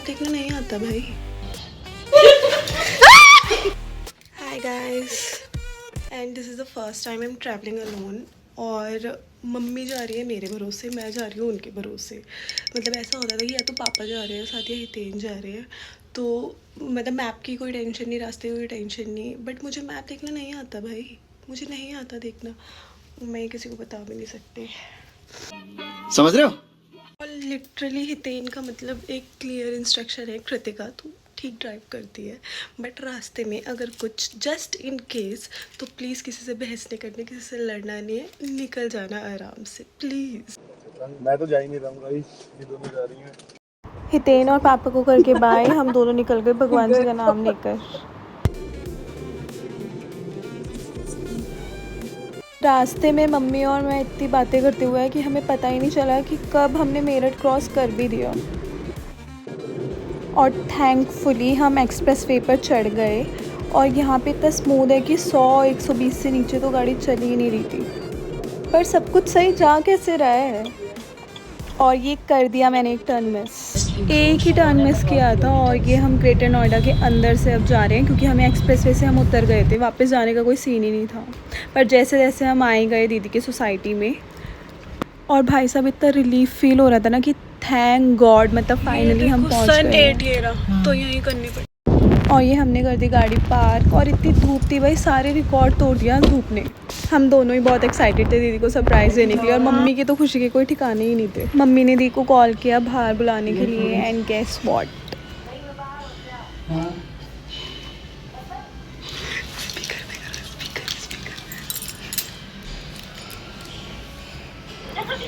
Map देखना नहीं आता भाई। Hi guys, and this is the first time I am travelling alone. और मम्मी जा रही है मेरे भरोसे, मैं जा रही हूँ उनके भरोसे। मतलब ऐसा होता था कि या तो पापा जा रहे हैं साथ या हितेन जा रहे हैं, तो मतलब मैप की कोई टेंशन नहीं, रास्ते की कोई टेंशन नहीं। बट मुझे मैप देखना नहीं आता भाई, मुझे नहीं आता देखना। मैं किसी को बता भी नहीं सकती, समझ रहे हो। और लिटरली हितेन का मतलब एक क्लियर इंस्ट्रक्शन है, कृतिका तू ठीक ड्राइव करती है, बट रास्ते में अगर कुछ जस्ट इन केस तो प्लीज़ किसी से बहस नहीं करनी, किसी से लड़ना नहीं है, निकल जाना आराम से प्लीज़। मैं तो जा ही नहीं रहा हूँ गाइस, ये दोनों जा रही हैं। हितेन और पापा को करके बाय, हम दोनों निकल गए भगवान जी का नाम लेकर। रास्ते में मम्मी और मैं इतनी बातें करते हुए कि हमें पता ही नहीं चला कि कब हमने मेरठ क्रॉस कर भी दिया। और थैंकफुली हम एक्सप्रेस वे पर चढ़ गए, और यहाँ पे इतना स्मूथ है कि 100-120 से नीचे तो गाड़ी चल ही नहीं रही थी। पर सब कुछ सही जा कैसे रहा है। और ये कर दिया मैंने एक टर्न मिस, एक ही टर्न मिस किया था। और ये हम ग्रेटर नोएडा के अंदर से अब जा रहे हैं, क्योंकि हमें एक्सप्रेस वे से हम उतर गए थे, वापस जाने का कोई सीन ही नहीं था। पर जैसे जैसे हम आए गए दीदी की सोसाइटी में, और भाई साहब इतना रिलीफ फील हो रहा था ना कि थैंक गॉड, मतलब फाइनली हम पहुंच गए। तो यही करनी पड़ी। और ये हमने कर दी गाड़ी पार्क, और इतनी धूप थी भाई, सारे रिकॉर्ड तोड़ दिया धूप ने। हम दोनों ही बहुत एक्साइटेड थे दीदी को सरप्राइज़ देने के लिए, और मम्मी की तो खुशी के कोई ठिकाने ही नहीं थे। मम्मी ने दीदी को कॉल किया बाहर बुलाने के लिए, and guess what,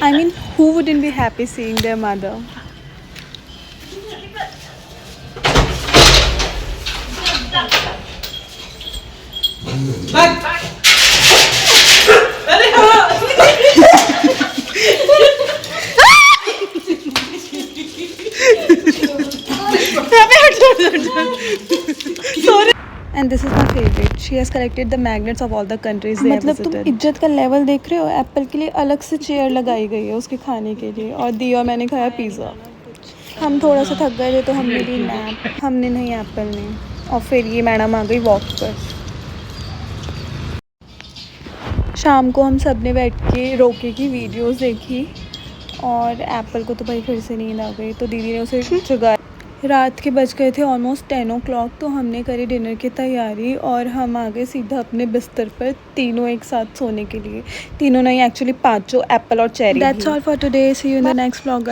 I mean, who wouldn't be happy seeing their mother? And this is my favorite. She has collected the magnets of all the countries they have visited. मतलब तुम इज्जत का लेवल देख रहे हो। एप्पल के लिए अलग से चेयर लगाई गई है उसके खाने के लिए, और दी और मैंने खाया पिज़्ज़ा। हम थोड़ा सा थक गए थे तो हमने ली नैप, हमने नहीं एप्पल ने। और फिर ये मैडम आ गई वॉक पर। शाम को हम सब ने बैठ के रोके की वीडियोस देखी, और एप्पल को तो भाई फिर से नींद आ गई, तो दीदी ने उसे जगाया। रात के बज गए थे ऑलमोस्ट 10 o'clock, तो हमने करी डिनर की तैयारी, और हम आ गए सीधा अपने बिस्तर पर, तीनों एक साथ सोने के लिए। तीनों नहीं, एक्चुअली पाँचों, एप्पल और cherry. That's all for today, see you in the next vlog.